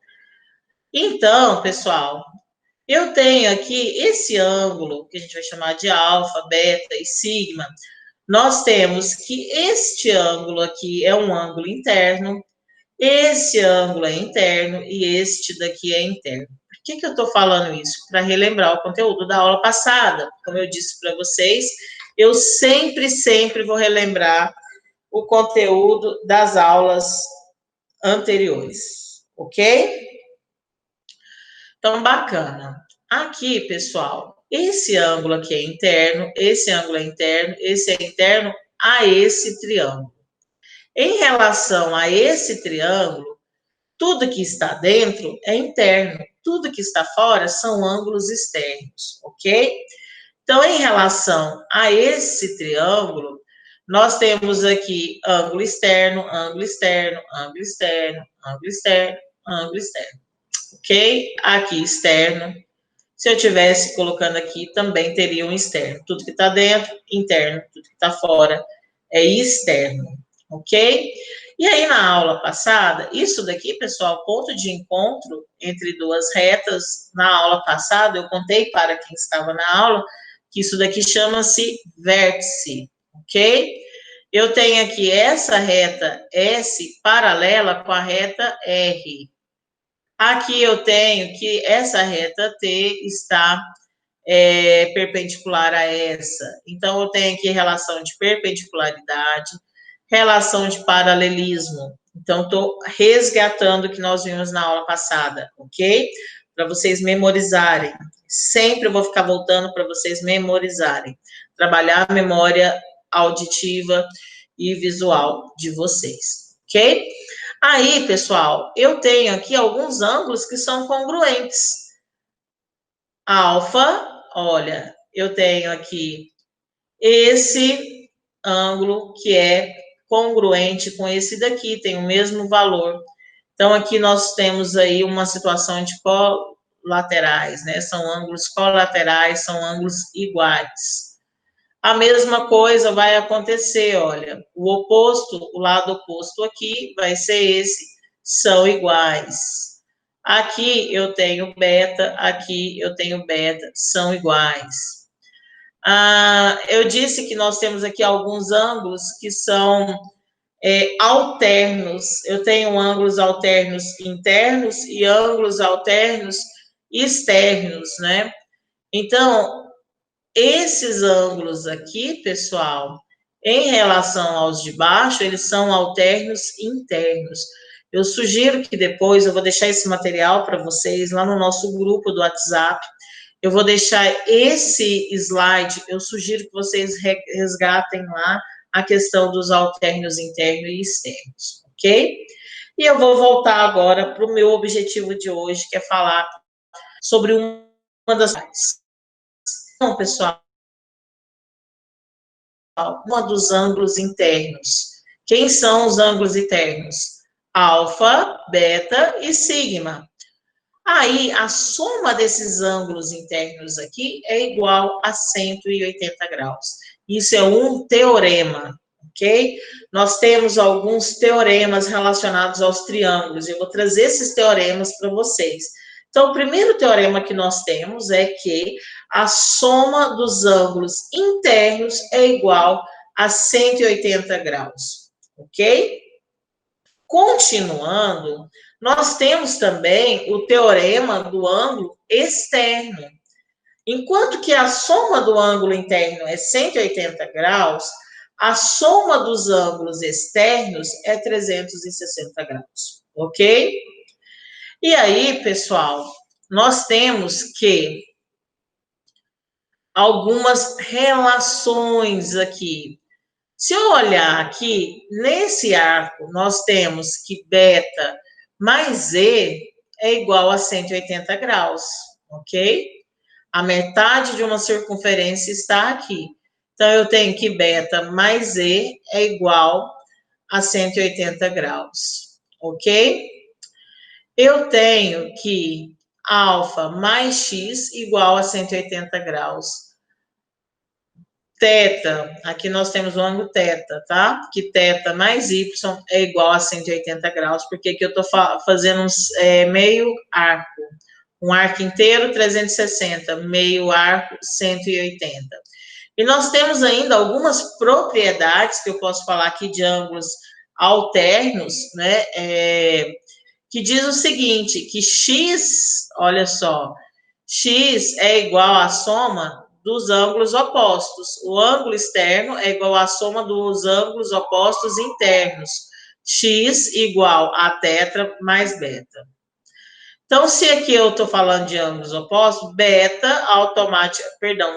Então, pessoal, eu tenho aqui esse ângulo, que a gente vai chamar de alfa, beta e sigma, nós temos que este ângulo aqui é um ângulo interno, esse ângulo é interno e este daqui é interno. Por que eu estou falando isso? Para relembrar o conteúdo da aula passada. Como eu disse para vocês, eu sempre vou relembrar o conteúdo das aulas anteriores, ok? Então, bacana. Aqui, pessoal, esse ângulo aqui é interno, esse ângulo é interno, esse é interno a esse triângulo. Em relação a esse triângulo, tudo que está dentro é interno, tudo que está fora são ângulos externos, ok? Então, em relação a esse triângulo, nós temos aqui ângulo externo, ângulo externo, ângulo externo, ângulo externo, ângulo externo, ok? Aqui externo. Se eu tivesse colocando aqui, também teria um externo. Tudo que está dentro, interno. Tudo que está fora é externo, ok? E aí, na aula passada, isso daqui, pessoal, ponto de encontro entre duas retas, na aula passada, eu contei para quem estava na aula, que isso daqui chama-se vértice, ok? Eu tenho aqui essa reta S paralela com a reta R. Aqui eu tenho que essa reta T está perpendicular a essa. Então, eu tenho aqui relação de perpendicularidade, relação de paralelismo. Então, estou resgatando o que nós vimos na aula passada, ok? Para vocês memorizarem. Sempre vou ficar voltando para vocês memorizarem. Trabalhar a memória auditiva e visual de vocês, ok? Aí, pessoal, eu tenho aqui alguns ângulos que são congruentes. Alfa, olha, eu tenho aqui esse ângulo que é congruente com esse daqui, tem o mesmo valor. Então, aqui nós temos aí uma situação de colaterais, né? São ângulos colaterais, são ângulos iguais. A mesma coisa vai acontecer, olha, o oposto, o lado oposto aqui vai ser esse, são iguais. Aqui eu tenho beta, aqui eu tenho beta, são iguais. Eu disse que nós temos aqui alguns ângulos que são alternos. Eu tenho ângulos alternos internos e ângulos alternos externos, né? Então, esses ângulos aqui, pessoal, em relação aos de baixo, eles são alternos internos. Eu sugiro que depois, eu vou deixar esse material para vocês lá no nosso grupo do WhatsApp. Eu vou deixar esse slide, eu sugiro que vocês resgatem lá a questão dos alternos internos e externos, ok? E eu vou voltar agora para o meu objetivo de hoje, que é falar sobre uma das partes. Então, pessoal, uma dos ângulos internos. Quem são os ângulos internos? Alfa, beta e sigma. Aí, a soma desses ângulos internos aqui é igual a 180 graus. Isso é um teorema, ok? Nós temos alguns teoremas relacionados aos triângulos. Eu vou trazer esses teoremas para vocês. Então, o primeiro teorema que nós temos é que a soma dos ângulos internos é igual a 180 graus, ok? Continuando, nós temos também o teorema do ângulo externo. Enquanto que a soma do ângulo interno é 180 graus, a soma dos ângulos externos é 360 graus, ok? E aí, pessoal, nós temos que algumas relações aqui. Se eu olhar aqui, nesse arco, nós temos que beta mais E é igual a 180 graus, ok? A metade de uma circunferência está aqui. Então, eu tenho que beta mais E é igual a 180 graus, ok? Eu tenho que alfa mais x igual a 180 graus. Teta, aqui nós temos o ângulo teta, tá? Que teta mais y é igual a 180 graus, porque aqui eu estou fazendo meio arco. Um arco inteiro, 360, meio arco, 180. E nós temos ainda algumas propriedades que eu posso falar aqui de ângulos alternos, né? Que diz o seguinte, que x, olha só, x é igual à soma dos ângulos opostos. O ângulo externo é igual à soma dos ângulos opostos internos. X igual a tetra mais beta. Então, se aqui eu estou falando de ângulos opostos,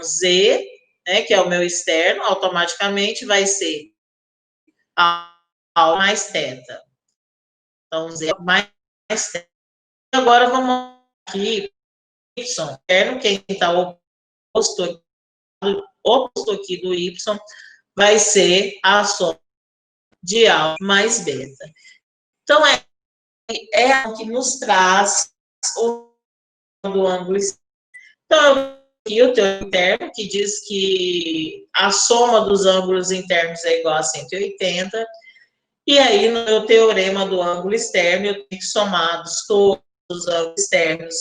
Z, né, que é o meu externo, automaticamente vai ser A mais teta. Então, Z mais teta. Agora, vamos aqui, Y, externo, quem está oposto aqui do Y, vai ser a soma de A mais beta. Então, é o que nos traz o do ângulo externo. Então, aqui o teorema interno, que diz que a soma dos ângulos internos é igual a 180, e aí no meu teorema do ângulo externo, eu tenho que somar todos os ângulos externos,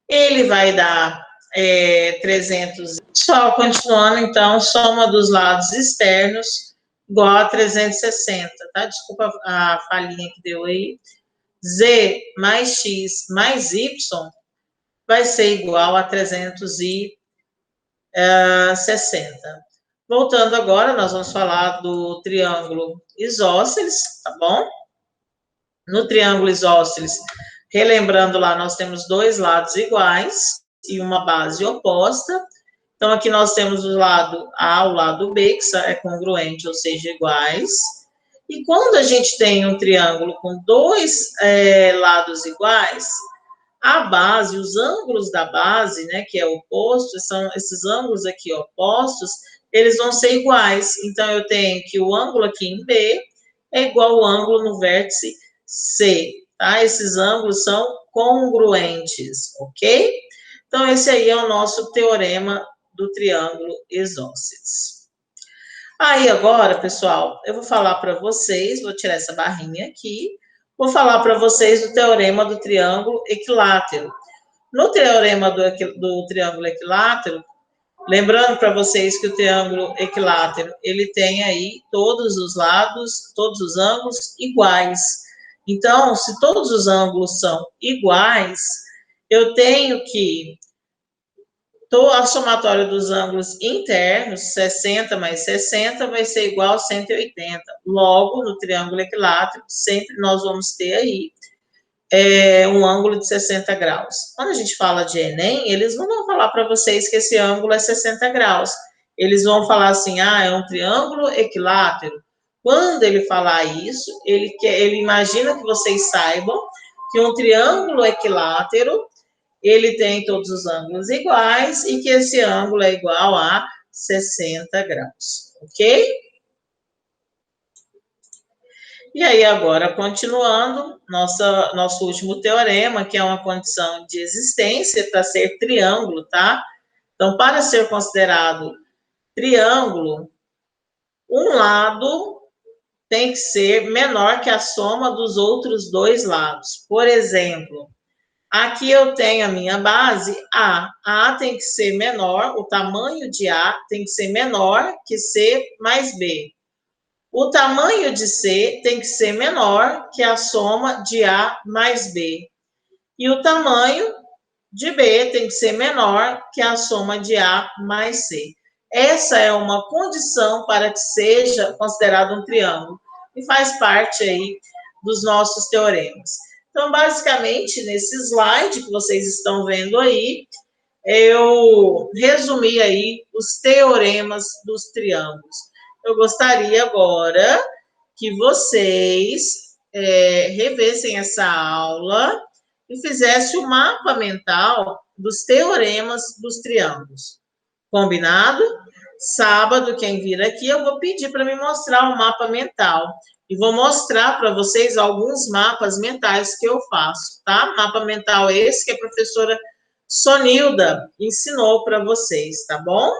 ele vai dar 300. Só continuando, então, soma dos lados externos igual a 360, tá? Desculpa a falhinha que deu aí. Z mais X mais Y vai ser igual a 360. Voltando agora, nós vamos falar do triângulo isósceles, tá bom? No triângulo isósceles, relembrando lá, nós temos dois lados iguais e uma base oposta. Então, aqui nós temos o lado A, o lado B, que é congruente, ou seja, iguais. E quando a gente tem um triângulo com dois lados iguais, a base, os ângulos da base, né, que é oposto, são esses ângulos aqui opostos, eles vão ser iguais. Então, eu tenho que o ângulo aqui em B é igual ao ângulo no vértice C, tá? Esses ângulos são congruentes, ok? Então, esse aí é o nosso teorema do triângulo isósceles. Aí, agora, pessoal, eu vou falar para vocês, vou tirar essa barrinha aqui, vou falar para vocês do teorema do triângulo equilátero. No teorema do triângulo equilátero, lembrando para vocês que o triângulo equilátero, ele tem aí todos os lados, todos os ângulos iguais. Então, se todos os ângulos são iguais, eu tenho que a somatória dos ângulos internos, 60 mais 60, vai ser igual a 180. Logo, no triângulo equilátero, sempre nós vamos ter aí um ângulo de 60 graus. Quando a gente fala de Enem, eles não vão falar para vocês que esse ângulo é 60 graus. Eles vão falar assim, é um triângulo equilátero. Quando ele falar isso, ele imagina que vocês saibam que um triângulo equilátero, ele tem todos os ângulos iguais e que esse ângulo é igual a 60 graus, ok? E aí, agora, continuando, nosso último teorema, que é uma condição de existência para ser triângulo, tá? Então, para ser considerado triângulo, um lado tem que ser menor que a soma dos outros dois lados. Por exemplo, aqui eu tenho a minha base A. A tem que ser menor, o tamanho de A tem que ser menor que C mais B. O tamanho de C tem que ser menor que a soma de A mais B. E o tamanho de B tem que ser menor que a soma de A mais C. Essa é uma condição para que seja considerado um triângulo. E faz parte aí dos nossos teoremas. Então, basicamente, nesse slide que vocês estão vendo aí, eu resumi aí os teoremas dos triângulos. Eu gostaria agora que vocês revessem essa aula e fizessem o mapa mental dos teoremas dos triângulos. Combinado? Sábado, quem vir aqui, eu vou pedir para me mostrar o mapa mental. E vou mostrar para vocês alguns mapas mentais que eu faço, tá? Mapa mental esse que a professora Sonilda ensinou para vocês, tá bom?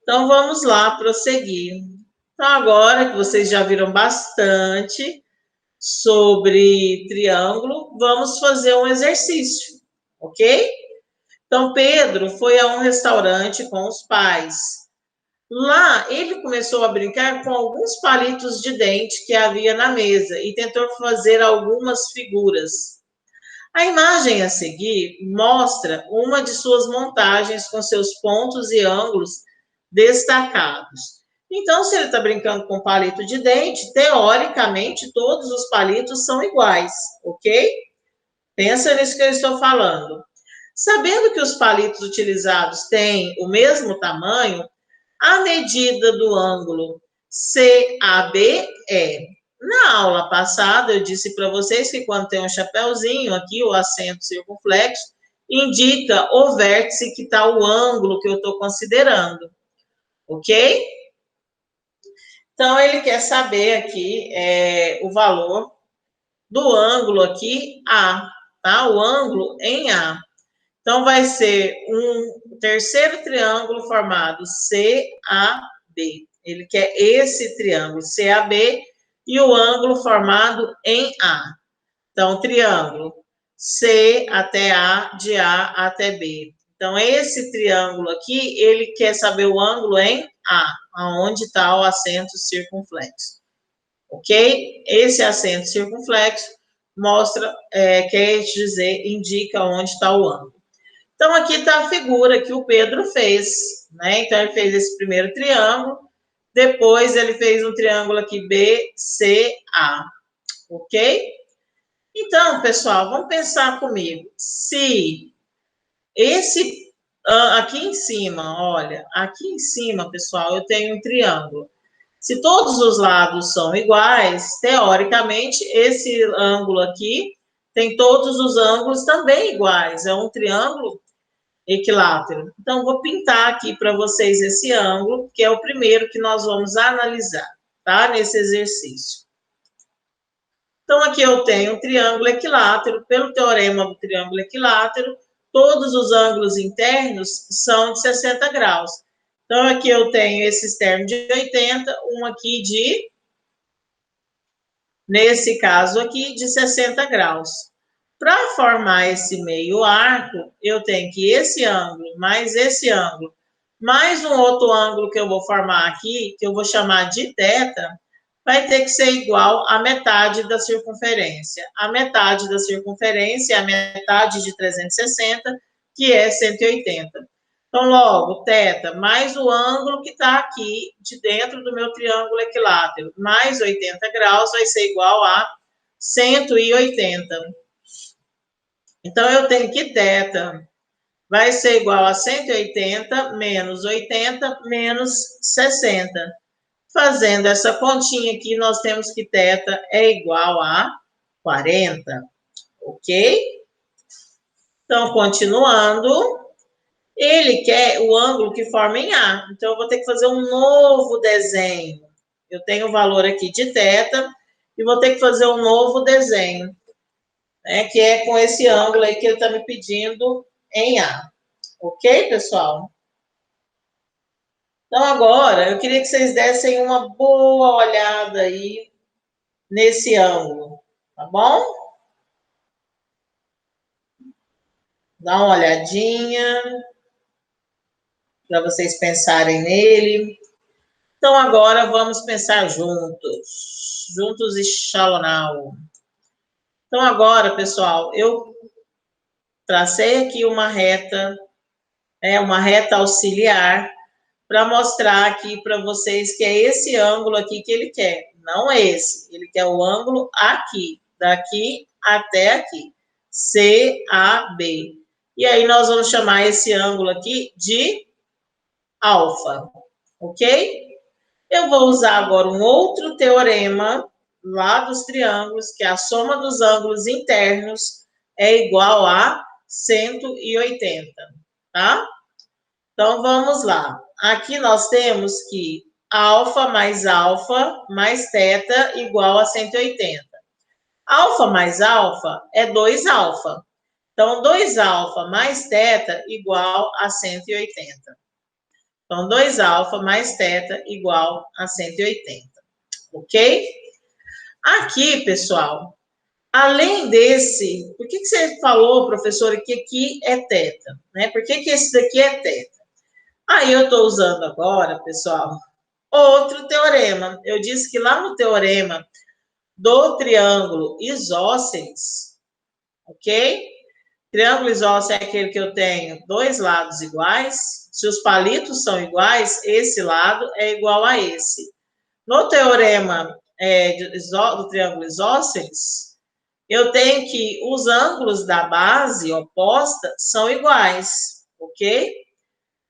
Então, vamos lá, prosseguir. Então, agora que vocês já viram bastante sobre triângulo, vamos fazer um exercício, ok? Então, Pedro foi a um restaurante com os pais. Lá, ele começou a brincar com alguns palitos de dente que havia na mesa e tentou fazer algumas figuras. A imagem a seguir mostra uma de suas montagens com seus pontos e ângulos destacados. Então, se ele está brincando com palito de dente, teoricamente, todos os palitos são iguais, ok? Pensa nisso que eu estou falando. Sabendo que os palitos utilizados têm o mesmo tamanho, a medida do ângulo CAB é. Na aula passada, eu disse para vocês que quando tem um chapéuzinho aqui, o acento circunflexo, indica o vértice que está o ângulo que eu estou considerando, ok? Então, ele quer saber aqui o valor do ângulo aqui A, tá? O ângulo em A. Então, vai ser um terceiro triângulo formado CAB. Ele quer esse triângulo CAB e o ângulo formado em A. Então, triângulo C até A, de A até B. Então, esse triângulo aqui, ele quer saber o ângulo em A, aonde está o acento circunflexo. Ok? Esse acento circunflexo mostra, quer dizer, indica onde está o ângulo. Então, aqui está a figura que o Pedro fez, né? Então, ele fez esse primeiro triângulo, depois ele fez um triângulo aqui BCA, ok? Então, pessoal, vamos pensar comigo. Se esse, aqui em cima, olha, aqui em cima, pessoal, eu tenho um triângulo. Se todos os lados são iguais, teoricamente, esse ângulo aqui tem todos os ângulos também iguais. É um triângulo equilátero. Então, vou pintar aqui para vocês esse ângulo, que é o primeiro que nós vamos analisar, tá? Nesse exercício. Então, aqui eu tenho um triângulo equilátero. Pelo teorema do triângulo equilátero, todos os ângulos internos são de 60 graus. Então, aqui eu tenho esse externo de 80, um aqui de, nesse caso aqui, de 60 graus. Para formar esse meio arco, eu tenho que esse ângulo, mais um outro ângulo que eu vou formar aqui, que eu vou chamar de θ, vai ter que ser igual à metade da circunferência. A metade da circunferência é a metade de 360, que é 180. Então, logo, θ mais o ângulo que está aqui de dentro do meu triângulo equilátero, mais 80 graus, vai ser igual a 180. Então, eu tenho que θ vai ser igual a 180 menos 80 menos 60. Fazendo essa continha aqui, nós temos que θ é igual a 40, ok? Então, continuando, ele quer o ângulo que forma em A. Então, eu vou ter que fazer um novo desenho. Eu tenho o valor aqui de θ e vou ter que fazer um novo desenho, né, que é com esse ângulo aí que ele está me pedindo em A. Ok, pessoal? Então, agora, eu queria que vocês dessem uma boa olhada aí nesse ângulo, tá bom? Dá uma olhadinha para vocês pensarem nele. Então, agora vamos pensar juntos e Shalonau. Então, agora, pessoal, eu tracei aqui uma reta auxiliar, para mostrar aqui para vocês que é esse ângulo aqui que ele quer, não esse, ele quer o ângulo aqui, daqui até aqui, CAB. E aí nós vamos chamar esse ângulo aqui de alfa, ok? Eu vou usar agora um outro teorema lá dos triângulos, que a soma dos ângulos internos é igual a 180, tá? Então, vamos lá. Aqui nós temos que alfa mais θ igual a 180. Alfa mais alfa é 2 alfa. Então, 2 alfa mais θ igual a 180. Então, 2 alfa mais θ igual a 180. Ok? Aqui, pessoal, Além desse, por que você falou, professora, que aqui é teta? Né? Por que esse daqui é teta? Aí eu estou usando agora, pessoal, outro teorema. Eu disse que lá no teorema do triângulo isósceles, ok? Triângulo isósceles é aquele que eu tenho dois lados iguais. Se os palitos são iguais, esse lado é igual a esse. No teorema do triângulo isósceles, eu tenho que os ângulos da base oposta são iguais, ok?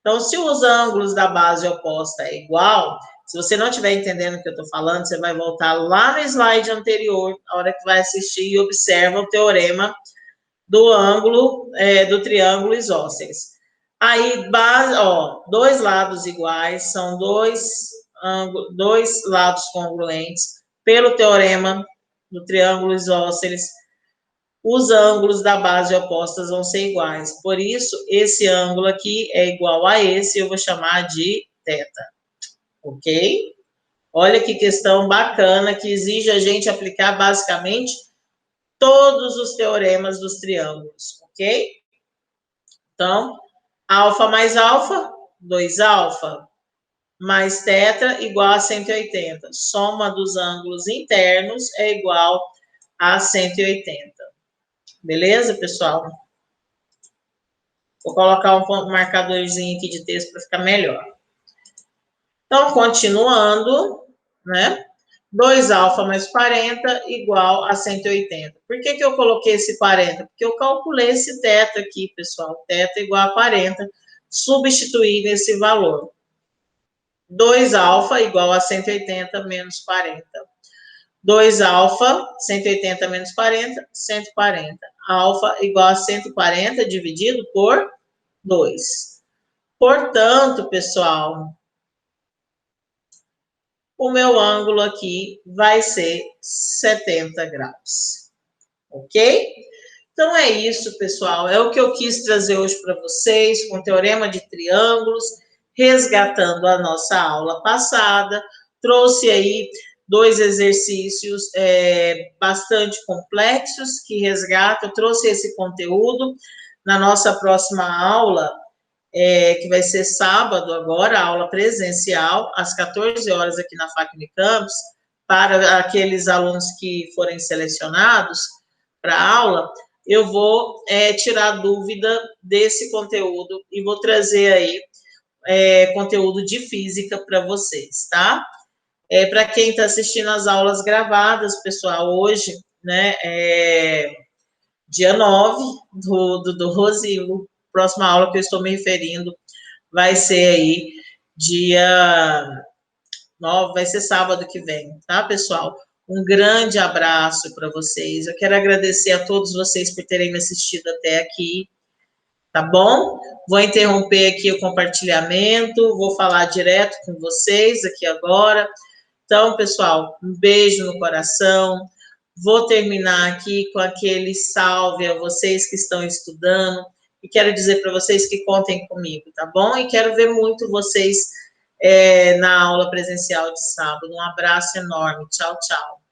Então, se os ângulos da base oposta é igual, se você não estiver entendendo o que eu estou falando, você vai voltar lá no slide anterior, a hora que vai assistir e observa o teorema do ângulo do triângulo isósceles. Aí, dois lados iguais são dois lados congruentes pelo teorema do triângulo isósceles. Os ângulos da base opostas vão ser iguais. Por isso, esse ângulo aqui é igual a esse, eu vou chamar de θ. Ok? Olha que questão bacana, que exige a gente aplicar basicamente todos os teoremas dos triângulos, ok? Então, alfa mais alfa, 2α, mais θ igual a 180. Soma dos ângulos internos é igual a 180. Beleza, pessoal? Vou colocar um marcadorzinho aqui de texto para ficar melhor. Então, continuando, né? 2α mais 40 igual a 180. Por que eu coloquei esse 40? Porque eu calculei esse θ aqui, pessoal. θ igual a 40, substituir esse valor. 2α igual a 180 menos 40. 2α, 180 menos 40, 140. Alfa igual a 140 dividido por 2. Portanto, pessoal, o meu ângulo aqui vai ser 70 graus. Ok? Então é isso, pessoal. É o que eu quis trazer hoje para vocês, com o teorema de triângulos, resgatando a nossa aula passada. Trouxe aí dois exercícios bastante complexos que resgatam. Trouxe esse conteúdo. Na nossa próxima aula, que vai ser sábado agora, a aula presencial, às 14 horas aqui na FAC-Unicampus, para aqueles alunos que forem selecionados para a aula, eu vou tirar dúvida desse conteúdo e vou trazer aí conteúdo de física para vocês, tá? Para quem está assistindo as aulas gravadas, pessoal, hoje, né, dia 9 do 12, próxima aula que eu estou me referindo vai ser aí dia 9, vai ser sábado que vem, tá, pessoal? Um grande abraço para vocês. Eu quero agradecer a todos vocês por terem me assistido até aqui, tá bom? Vou interromper aqui o compartilhamento, vou falar direto com vocês aqui agora. Então, pessoal, um beijo no coração. Vou terminar aqui com aquele salve a vocês que estão estudando. E quero dizer para vocês que contem comigo, tá bom? E quero ver muito vocês na aula presencial de sábado. Um abraço enorme. Tchau, tchau.